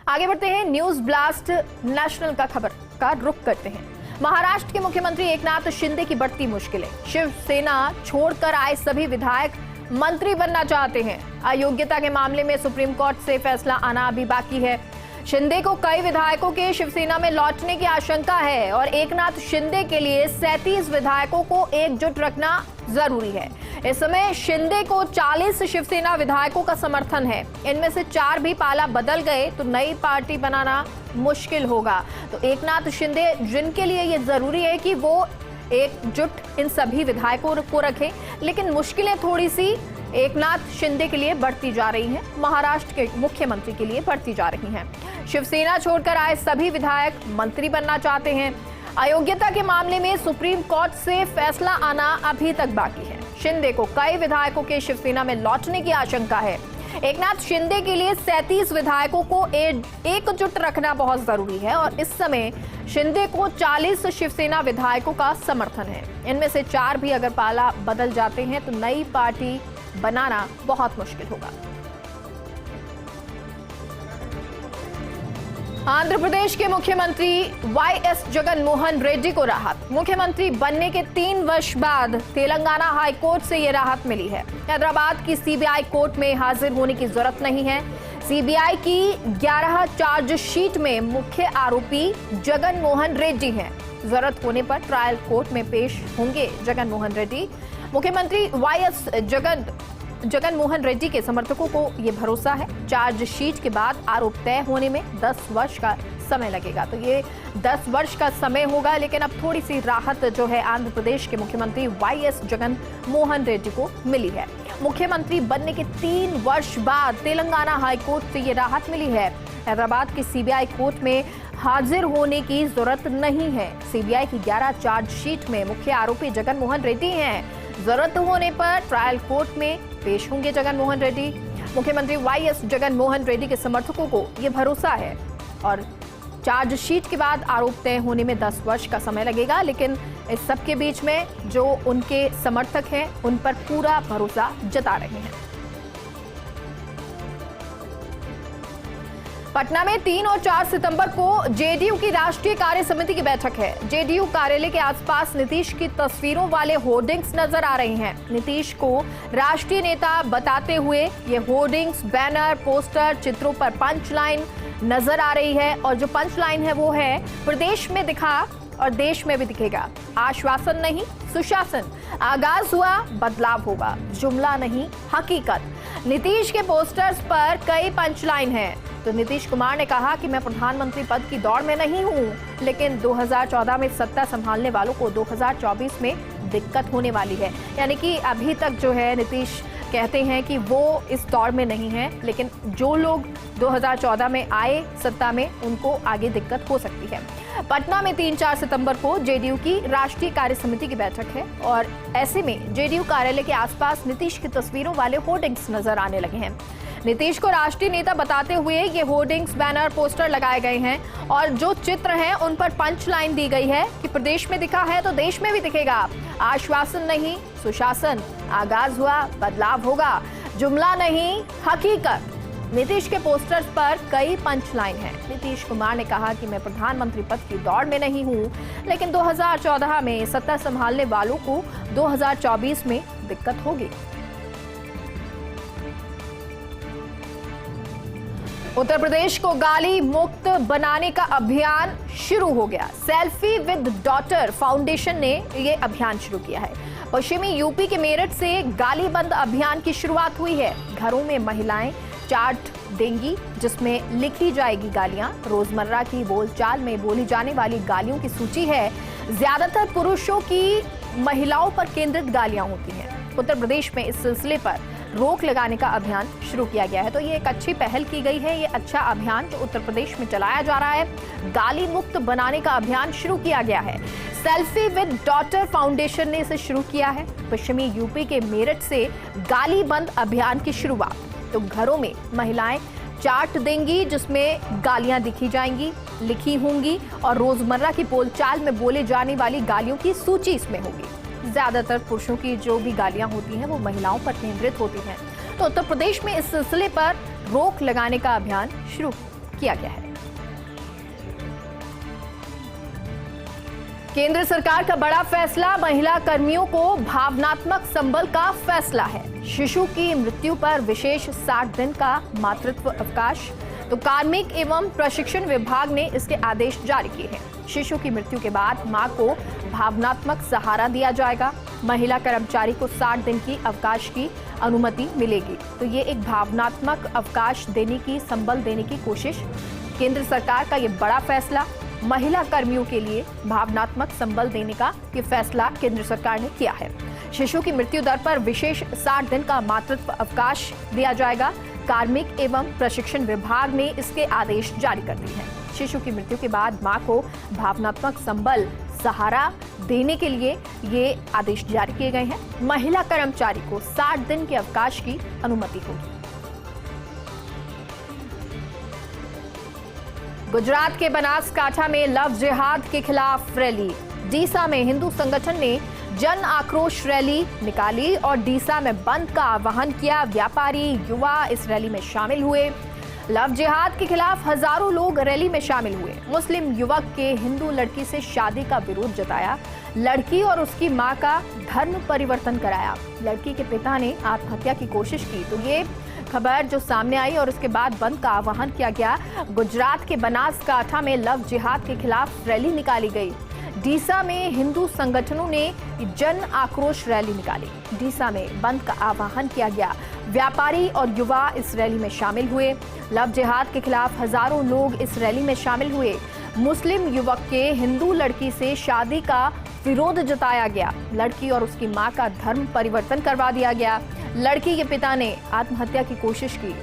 आगे बढ़ते हैं, न्यूज ब्लास्ट नेशनल का खबर का रुख करते हैं। महाराष्ट्र के मुख्यमंत्री एकनाथ शिंदे की बढ़ती मुश्किलें। शिवसेना छोड़कर आए सभी विधायक मंत्री बनना चाहते हैं। अयोग्यता के मामले में सुप्रीम कोर्ट से फैसला आना अभी बाकी है। शिंदे को कई विधायकों के शिवसेना में लौटने की आशंका है और एकनाथ शिंदे के लिए 37 विधायकों को एकजुट रखना जरूरी है। इस समय शिंदे को 40 शिवसेना विधायकों का समर्थन है। इनमें से 4 भी पाला बदल गए तो नई पार्टी बनाना मुश्किल होगा। तो एकनाथ शिंदे, जिनके लिए ये जरूरी है कि वो एकजुट इन सभी विधायकों को रखें, लेकिन मुश्किलें थोड़ी सी एकनाथ शिंदे के लिए बढ़ती जा रही हैं, महाराष्ट्र के मुख्यमंत्री के लिए बढ़ती जा रही हैं। शिवसेना छोड़कर आए सभी विधायक मंत्री बनना चाहते हैं। अयोग्यता के मामले में सुप्रीम कोर्ट से फैसला आना अभी तक बाकी है। शिंदे को कई विधायकों के शिवसेना में लौटने की आशंका है। एकनाथ शिंदे के लिए 37 विधायकों को एकजुट रखना बहुत जरूरी है और इस समय शिंदे को 40 शिवसेना विधायकों का समर्थन है। इनमें से 4 भी अगर पाला बदल जाते हैं तो नई पार्टी बनाना बहुत मुश्किल होगा। आंध्र प्रदेश के मुख्यमंत्री वाईएस जगन मोहन रेड्डी को राहत। मुख्यमंत्री बनने के 3 वर्ष बाद तेलंगाना हाई कोर्ट से ये राहत मिली है। हैदराबाद की सीबीआई कोर्ट में हाजिर होने की जरूरत नहीं है। सीबीआई की 11 चार्जशीट में मुख्य आरोपी जगन मोहन रेड्डी हैं। जरूरत होने पर ट्रायल कोर्ट में पेश होंगे जगन मोहन रेड्डी। मुख्यमंत्री वाईएस जगन मोहन रेड्डी के समर्थकों को यह भरोसा है, चार्जशीट के बाद आरोप तय होने में 10 वर्ष का समय लगेगा। तो ये 10 वर्ष का समय होगा, लेकिन अब थोड़ी सी राहत जो है आंध्र प्रदेश के मुख्यमंत्री वाईएस जगन मोहन रेड्डी को मिली है। मुख्यमंत्री बनने के 3 वर्ष बाद तेलंगाना हाई कोर्ट से ये राहत मिली है। हैदराबाद की सीबीआई कोर्ट में हाजिर होने की जरूरत नहीं है। सीबीआई की 11 चार्जशीट में मुख्य आरोपी जगन मोहन रेड्डी हैं। जरूरत होने पर ट्रायल कोर्ट में पेश होंगे जगन मोहन रेड्डी। मुख्यमंत्री वाईएस जगन मोहन रेड्डी के समर्थकों को यह भरोसा है और चार्जशीट के बाद आरोप तय होने में 10 वर्ष का समय लगेगा, लेकिन इस सब के बीच में जो उनके समर्थक हैं उन पर पूरा भरोसा जता रहे हैं। पटना में 3 और 4 सितंबर को जेडीयू की राष्ट्रीय कार्य समिति की बैठक है। जेडीयू कार्यालय के आसपास नीतीश की तस्वीरों वाले होर्डिंग्स नजर आ रहे हैं। नीतीश को राष्ट्रीय नेता बताते हुए ये होर्डिंग्स, बैनर, पोस्टर, चित्रों पर पंच लाइन नजर आ रही है और जो पंच लाइन है वो है, प्रदेश में दिखा और देश में भी दिखेगा। आश्वासन नहीं, सुशासन। आगाज हुआ, बदलाव होगा। जुमला नहीं, हकीकत। नीतीश के पोस्टर्स पर कई पंचलाइन हैं। तो नीतीश कुमार ने कहा कि मैं प्रधानमंत्री पद की दौड़ में नहीं हूं, लेकिन 2014 में सत्ता संभालने वालों को 2024 में दिक्कत होने वाली है। यानी कि अभी तक जो है नीतीश कहते हैं कि वो इस दौड़ में नहीं है, लेकिन जो लोग 2014 में आए सत्ता में उनको आगे दिक्कत हो सकती है। पटना में 3-4 सितंबर को जेडीयू की राष्ट्रीय कार्य समिति की बैठक है और ऐसे में जेडीयू कार्यालय के आसपास नीतीश की तस्वीरों वाले होर्डिंग्स नजर आने लगे हैं। नीतीश को राष्ट्रीय नेता बताते हुए ये होर्डिंग्स, बैनर, पोस्टर लगाए गए हैं और जो चित्र हैं उन पर पंच लाइन दी गई है कि प्रदेश में दिखा है तो देश में भी दिखेगा। आश्वासन नहीं, सुशासन। आगाज हुआ, बदलाव होगा। जुमला नहीं, हकीकत। नीतीश के पोस्टर्स पर कई पंच लाइन है। नीतीश कुमार ने कहा कि मैं प्रधानमंत्री पद की दौड़ में नहीं हूं, लेकिन 2014 में सत्ता संभालने वालों को 2024 में दिक्कत होगी। उत्तर प्रदेश को गाली मुक्त बनाने का अभियान शुरू हो गया। सेल्फी विद डॉटर फाउंडेशन ने यह अभियान शुरू किया है। पश्चिमी यूपी के मेरठ से गाली बंद अभियान की शुरुआत हुई है। घरों में महिलाएं चार्ट देंगी जिसमें लिखी जाएगी गालियां। रोजमर्रा की बोलचाल में बोली जाने वाली गालियों की सूची है। ज्यादातर पुरुषों की महिलाओं पर केंद्रित गालियां होती हैं। उत्तर प्रदेश में इस सिलसिले पर रोक लगाने का अभियान शुरू किया गया है। तो ये एक अच्छी पहल की गई है। ये अच्छा अभियान जो उत्तर प्रदेश में चलाया जा रहा है, गाली मुक्त बनाने का अभियान शुरू किया गया है। सेल्फी विद डॉटर फाउंडेशन ने इसे शुरू किया है। पश्चिमी यूपी के मेरठ से गाली बंद अभियान की शुरुआत। तो घरों में महिलाएं चार्ट देंगी जिसमें गालियां दिखी जाएंगी, लिखी होंगी और रोजमर्रा की बोलचाल में बोले जाने वाली गालियों की सूची इसमें होगी। ज्यादातर पुरुषों की जो भी गालियां होती हैं वो महिलाओं पर केंद्रित होती हैं। तो उत्तर प्रदेश में इस सिलसिले पर रोक लगाने का अभियान शुरू किया गया है। केंद्र सरकार का बड़ा फैसला, महिला कर्मियों को भावनात्मक संबल का फैसला है। शिशु की मृत्यु पर विशेष 60 दिन का मातृत्व अवकाश। तो कार्मिक एवं प्रशिक्षण विभाग ने इसके आदेश जारी किए हैं। शिशु की मृत्यु के बाद मां को भावनात्मक सहारा दिया जाएगा। महिला कर्मचारी को 60 दिन की अवकाश की अनुमति मिलेगी। तो ये एक भावनात्मक अवकाश देने की, संबल देने की कोशिश। केंद्र सरकार का ये बड़ा फैसला, महिला कर्मियों के लिए भावनात्मक संबल देने का ये फैसला केंद्र सरकार ने किया है। शिशु की मृत्यु दर पर विशेष 60 दिन का मातृत्व अवकाश दिया जाएगा। कार्मिक एवं प्रशिक्षण विभाग ने इसके आदेश जारी कर दिए हैं। शिशु की मृत्यु के बाद मां को भावनात्मक संबल, सहारा देने के लिए ये आदेश जारी किए गए हैं। महिला कर्मचारी को 60 दिन के अवकाश की अनुमति होगी। गुजरात के बनासकांठा में लव जिहाद के खिलाफ रैली। डीसा में हिंदू संगठन ने जन आक्रोश रैली निकाली और डीसा में बंद का आह्वान किया। व्यापारी, युवा इस रैली में शामिल हुए। लव जिहाद के खिलाफ हजारों लोग रैली में शामिल हुए। मुस्लिम युवक के हिंदू लड़की से शादी का विरोध जताया। लड़की और उसकी मां का धर्म परिवर्तन कराया। लड़की के पिता ने आत्महत्या की कोशिश की। तो ये खबर जो सामने आई और उसके बाद बंद का आह्वान किया गया। गुजरात के बनासकांठा में लव जिहाद के खिलाफ रैली निकाली गई। डीसा में हिंदू संगठनों ने जन आक्रोश रैली निकाली। डीसा में बंद का आह्वान किया गया। व्यापारी और युवा इस रैली में शामिल हुए। लव जिहाद के खिलाफ हजारों लोग इस रैली में शामिल हुए। मुस्लिम युवक के हिंदू लड़की से शादी का विरोध जताया गया। लड़की और उसकी मां का धर्म परिवर्तन करवा दिया गया। लड़की के पिता ने आत्महत्या की कोशिश की।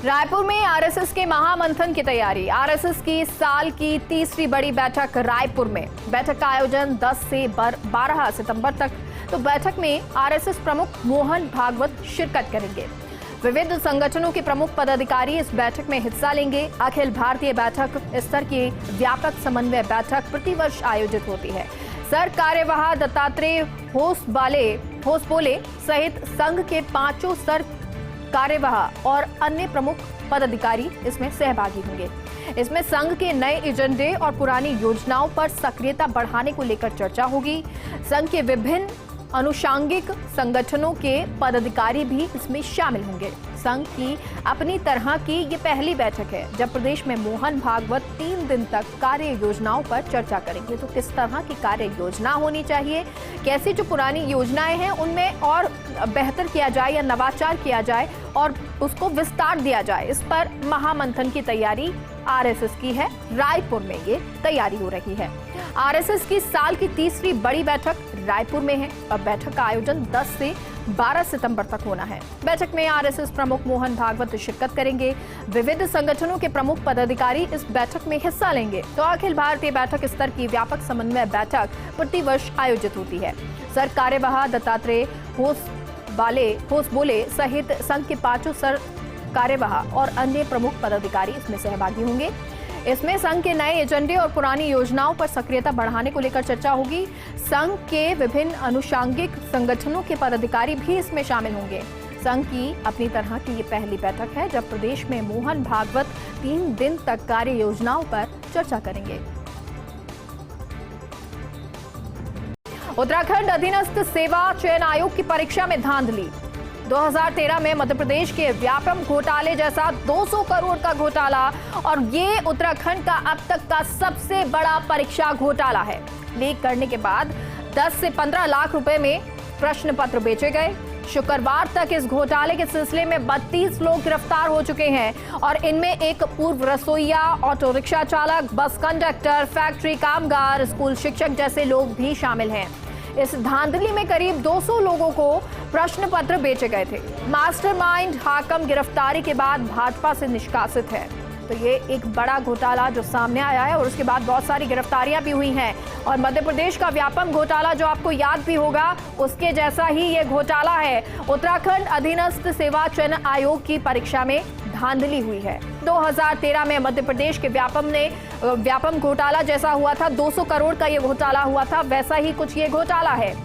रायपुर में आरएसएस के महामंथन की तैयारी। आरएसएस की इस साल की तीसरी बड़ी बैठक रायपुर में। बैठक का आयोजन 10 से 12 सितंबर तक। तो बैठक में आरएसएस प्रमुख मोहन भागवत शिरकत करेंगे। विविध संगठनों के प्रमुख पदाधिकारी इस बैठक में हिस्सा लेंगे। अखिल भारतीय बैठक स्तर की व्यापक समन्वय बैठक प्रतिवर्ष आयोजित होती है। सर कार्यवाह दत्तात्रेय होसबोले सहित संघ के 5 सर कार्यवाह और अन्य प्रमुख पदाधिकारी इसमें सहभागी होंगे। इसमें संघ के नए एजेंडे और पुरानी योजनाओं पर सक्रियता बढ़ाने को लेकर चर्चा होगी। संघ के विभिन्न अनुषांगिक संगठनों के पदाधिकारी भी इसमें शामिल होंगे। संघ की अपनी तरह की ये पहली बैठक है जब प्रदेश में मोहन भागवत 3 दिन तक कार्य योजनाओं पर चर्चा करेंगे। तो किस तरह की कार्य योजना होनी चाहिए, कैसी जो पुरानी योजनाएं हैं उनमें और बेहतर किया जाए या नवाचार किया जाए और उसको विस्तार दिया जाए, इस पर महामंथन की तैयारी आरएसएस की है। रायपुर में ये तैयारी हो रही है। आरएसएस की साल की तीसरी बड़ी बैठक रायपुर में है और बैठक का आयोजन 10 से 12 सितंबर तक होना है। बैठक में आरएसएस प्रमुख मोहन भागवत शिरकत करेंगे। विविध संगठनों के प्रमुख पदाधिकारी इस बैठक में हिस्सा लेंगे। तो अखिल भारतीय बैठक स्तर की व्यापक समन्वय बैठक प्रतिवर्ष आयोजित होती है। सर कार्यवाह दत्तात्रेय होसबोले सहित संघ के 5 सर कार्यवाह और अन्य प्रमुख पदाधिकारी इसमें सहभागी होंगे। इसमें संघ के नए एजेंडे और पुरानी योजनाओं पर सक्रियता बढ़ाने को लेकर चर्चा होगी। संघ के विभिन्न अनुषांगिक संगठनों के पदाधिकारी भी इसमें शामिल होंगे। संघ की अपनी तरह की ये पहली बैठक है जब प्रदेश में मोहन भागवत 3 दिन तक कार्य योजनाओं पर चर्चा करेंगे। उत्तराखंड अधीनस्थ सेवा चयन आयोग की परीक्षा में धांधली। 2013 में मध्य प्रदेश के व्यापम घोटाले जैसा 200 करोड़ का घोटाला और ये उत्तराखंड का अब तक का सबसे बड़ा परीक्षा घोटाला है। लीक करने के बाद 10 से 15 लाख रुपए में प्रश्न पत्र बेचे गए। शुक्रवार तक इस घोटाले के सिलसिले में 32 लोग गिरफ्तार हो चुके हैं और इनमें एक पूर्व रसोइया, ऑटो रिक्शा चालक, बस कंडक्टर, फैक्ट्री कामगार, स्कूल शिक्षक जैसे लोग भी शामिल हैं। इस धांधली में करीब 200 लोगों को प्रश्न पत्र बेचे गए थे। मास्टरमाइंड हाकम गिरफ्तारी के बाद भाजपा से निष्कासित है। तो ये एक बड़ा घोटाला जो सामने आया है और उसके बाद बहुत सारी गिरफ्तारियां भी हुई हैं और मध्य प्रदेश का व्यापम घोटाला जो आपको याद भी होगा उसके जैसा ही ये घोटाला है। उत्तराखंड अधीनस्थ सेवा चयन आयोग की परीक्षा में धांधली हुई है। 2013 में मध्य प्रदेश के व्यापम घोटाला जैसा हुआ था, 200 करोड़ का ये घोटाला हुआ था, वैसा ही कुछ ये घोटाला है।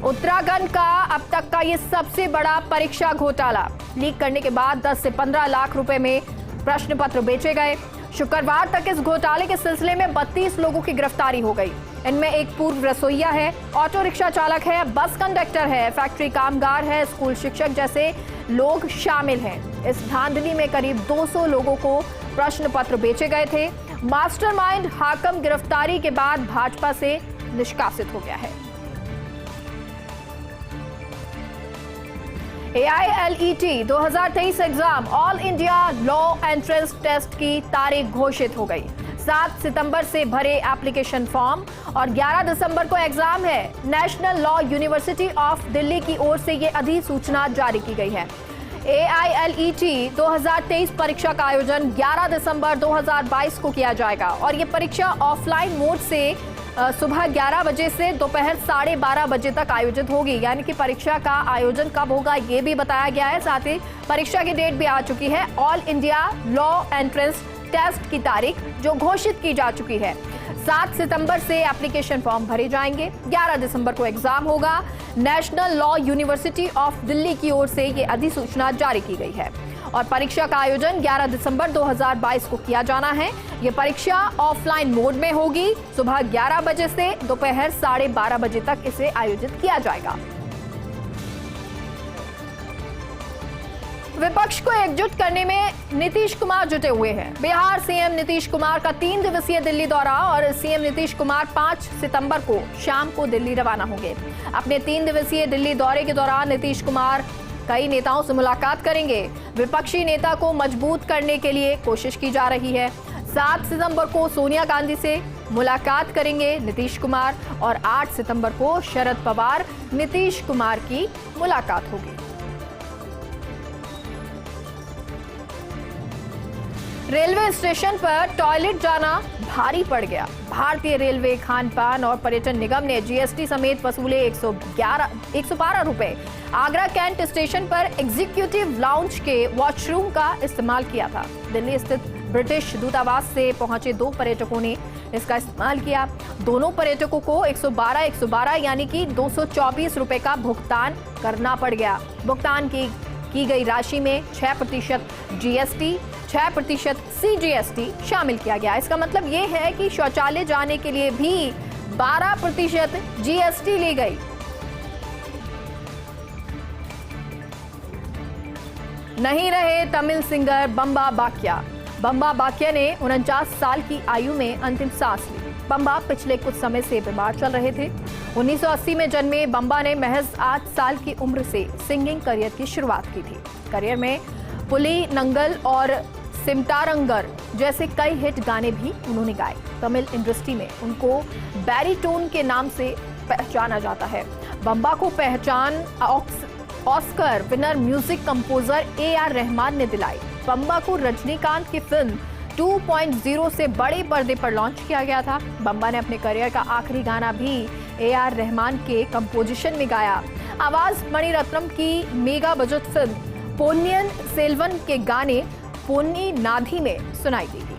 उत्तराखंड का अब तक का ये सबसे बड़ा परीक्षा घोटाला। लीक करने के बाद 10 से 15 लाख रुपए में प्रश्न पत्र बेचे गए। शुक्रवार तक इस घोटाले के सिलसिले में 32 लोगों की गिरफ्तारी हो गई। इनमें एक पूर्व रसोइया है, ऑटो रिक्शा चालक है, बस कंडक्टर है, फैक्ट्री कामगार है, स्कूल शिक्षक जैसे लोग शामिल हैं। इस धांधली में करीब 200 लोगों को प्रश्न पत्र बेचे गए थे। मास्टरमाइंड हाकम गिरफ्तारी के बाद भाजपा से निष्कासित हो गया है। AILET 2023 exam All India Law Entrance Test की तारीख घोषित हो गई। 7 सितंबर से भरे एप्लीकेशन फॉर्म और 11 दिसंबर को एग्जाम है। National law university of Delhi की ओर से ये अधिसूचना जारी की गई है। AILET 2023 परीक्षा का आयोजन 11 दिसंबर 2022 को किया जाएगा और ये परीक्षा ऑफलाइन मोड से सुबह 11 बजे से दोपहर 12:30 बजे तक आयोजित होगी। यानी कि परीक्षा का आयोजन कब होगा ये भी बताया गया है। साथ ही परीक्षा की डेट भी आ चुकी है। All India Law Entrance Test की तारीख जो घोषित की जा चुकी है। 7 सितंबर से एप्लीकेशन फॉर्म भरे जाएंगे। 11 दिसंबर को एग्जाम होगा। National law university of Delhi की ओर से ये अधिसूचना जारी की गई है और परीक्षा का आयोजन 11 दिसंबर 2022 को किया जाना है। ये परीक्षा ऑफलाइन मोड में होगी। सुबह 11 बजे से दोपहर 12:30 बजे तक इसे आयोजित किया जाएगा। विपक्ष को एकजुट करने में नीतीश कुमार जुटे हुए हैं। बिहार सीएम नीतीश कुमार का 3 दिवसीय दिल्ली दौरा और सीएम नीतीश कुमार 5 सितंबर को शाम को दिल्ली रवाना होंगे। अपने 3 दिवसीय दिल्ली दौरे के दौरान नीतीश कुमार कई नेताओं से मुलाकात करेंगे। विपक्षी नेता को मजबूत करने के लिए कोशिश की जा रही है। 7 सितंबर को सोनिया गांधी से मुलाकात करेंगे नीतीश कुमार और 8 सितंबर को शरद पवार नीतीश कुमार की मुलाकात होगी। रेलवे स्टेशन पर टॉयलेट जाना भारी पड़ गया। भारतीय रेलवे खान पान और पर्यटन निगम ने जीएसटी समेत वसूले 112 रुपए। आगरा कैंट स्टेशन पर एग्जीक्यूटिव लाउंज के वॉशरूम का इस्तेमाल किया था। दिल्ली स्थित ब्रिटिश दूतावास से पहुंचे 2 पर्यटकों ने इसका इस्तेमाल किया। दोनों पर्यटकों को 112 यानी कि 224 रुपए का भुगतान करना पड़ गया। भुगतान की गई राशि में 6% जीएसटी, 6% CGST शामिल किया गया। इसका मतलब ये है कि शौचालय जाने के लिए भी 12% GST ली गई। नहीं रहे तमिल सिंगर बम्बा बाकिया। बम्बा बाकिया ने 49 साल की आयु में अंतिम सांस ली। बम्बा पिछले कुछ समय से बीमार चल रहे थे। 1980 में जन्मे बम्बा ने महज 8 साल की उम्र से सिंगिंग करियर की शुरुआत की थी। करियर में पुली नंगल और सिमटारंगर जैसे कई हिट गाने भी उन्होंने गाए। तमिल इंडस्ट्री में उनको बैरीटोन के नाम से पहचाना जाता है। बम्बा को पहचान Oscar winner music composer AR Rahman ने दिलाई। बम्बा को रजनीकांत की फिल्म 2.0 से बड़े पर्दे पर लॉन्च किया गया था। बम्बा ने अपने करियर का आखिरी गाना भी AR रहमान के कंपोजिशन में गाया। आवाज मणिरत्नम की mega budget film Ponniyin Selvan के गाने पोन्नी नाधी में सुनाई दी।